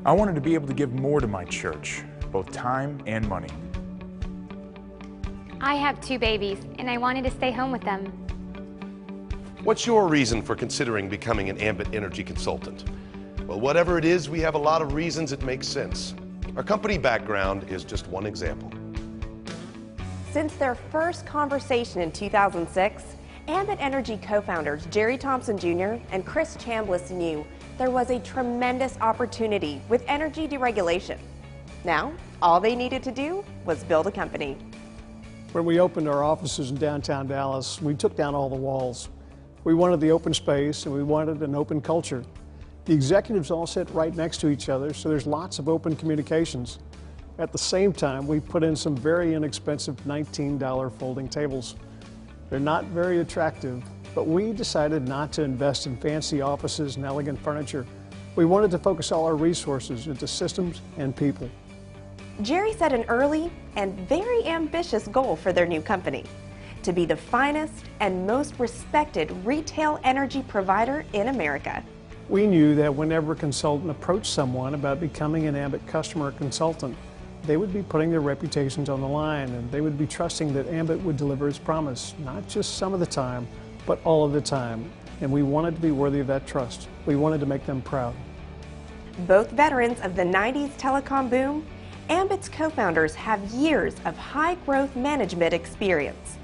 I wanted to be able to give more to my church, both time and money. I have 2 babies, and I wanted to stay home with them. What's your reason for considering becoming an Ambit energy consultant? Well, whatever it is, we have a lot of reasons it makes sense. Our company background is just one example. Since their first conversation in 2006, Ambit Energy co-founders Jerry Thompson Jr. and Chris Chambliss knew there was a tremendous opportunity with energy deregulation. Now, all they needed to do was build a company. When we opened our offices in downtown Dallas, we took down all the walls. We wanted the open space and we wanted an open culture. The executives all sit right next to each other, so there's lots of open communications. At the same time, we put in some very inexpensive $19 folding tables. They're not very attractive, but we decided not to invest in fancy offices and elegant furniture. We wanted to focus all our resources into systems and people. Jerry set an early and very ambitious goal for their new company: to be the finest and most respected retail energy provider in America. We knew that whenever a consultant approached someone about becoming an Ambit customer or consultant, they would be putting their reputations on the line, and they would be trusting that Ambit would deliver its promise, not just some of the time, but all of the time. And we wanted to be worthy of that trust. We wanted to make them proud. Both veterans of the 90s telecom boom, Ambit's co-founders have years of high-growth management experience.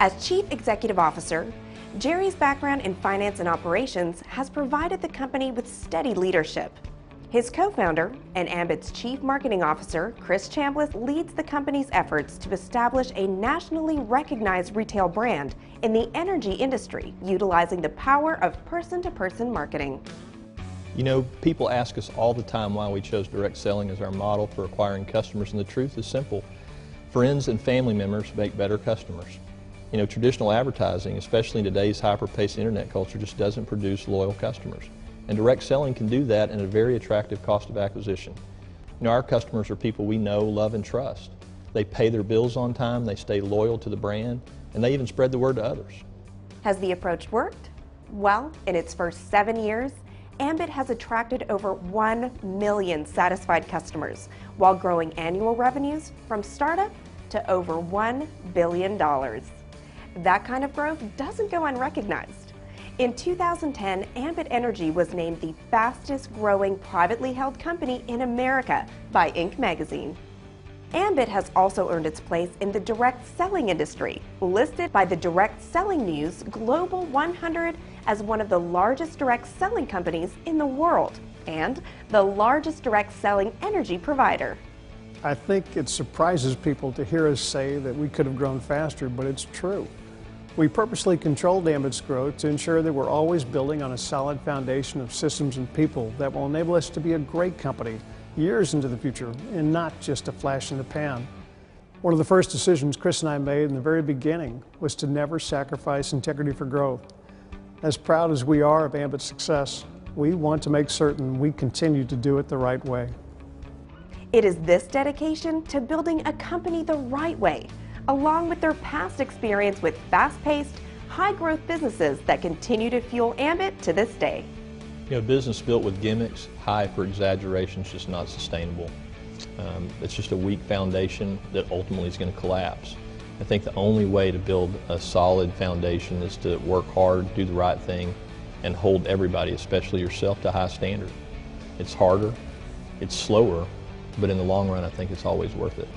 As Chief Executive Officer, Jerry's background in finance and operations has provided the company with steady leadership. His co-founder and Ambit's Chief Marketing Officer, Chris Chambliss, leads the company's efforts to establish a nationally recognized retail brand in the energy industry, utilizing the power of person-to-person marketing. You know, people ask us all the time why we chose direct selling as our model for acquiring customers, and the truth is simple. Friends and family members make better customers. You know, traditional advertising, especially in today's hyper-paced internet culture, just doesn't produce loyal customers. And direct selling can do that at a very attractive cost of acquisition. You know, our customers are people we know, love, and trust. They pay their bills on time, they stay loyal to the brand, and they even spread the word to others. Has the approach worked? Well, in its first 7 years, Ambit has attracted over 1 million satisfied customers, while growing annual revenues from startup to over $1 billion. That kind of growth doesn't go unrecognized. In 2010, Ambit Energy was named the fastest growing privately held company in America by Inc. magazine. Ambit has also earned its place in the direct selling industry, listed by the Direct Selling News Global 100 as one of the largest direct selling companies in the world and the largest direct selling energy provider. I think it surprises people to hear us say that we could have grown faster, but it's true. We purposely controlled Ambit's growth to ensure that we're always building on a solid foundation of systems and people that will enable us to be a great company years into the future and not just a flash in the pan. One of the first decisions Chris and I made in the very beginning was to never sacrifice integrity for growth. As proud as we are of Ambit's success, we want to make certain we continue to do it the right way. It is this dedication to building a company the right way, along with their past experience with fast-paced, high-growth businesses that continue to fuel Ambit to this day. You know, business built with gimmicks, hype, or exaggeration is just not sustainable. It's just a weak foundation that ultimately is going to collapse. I think the only way to build a solid foundation is to work hard, do the right thing, and hold everybody, especially yourself, to a high standard. It's harder, it's slower, but in the long run, I think it's always worth it.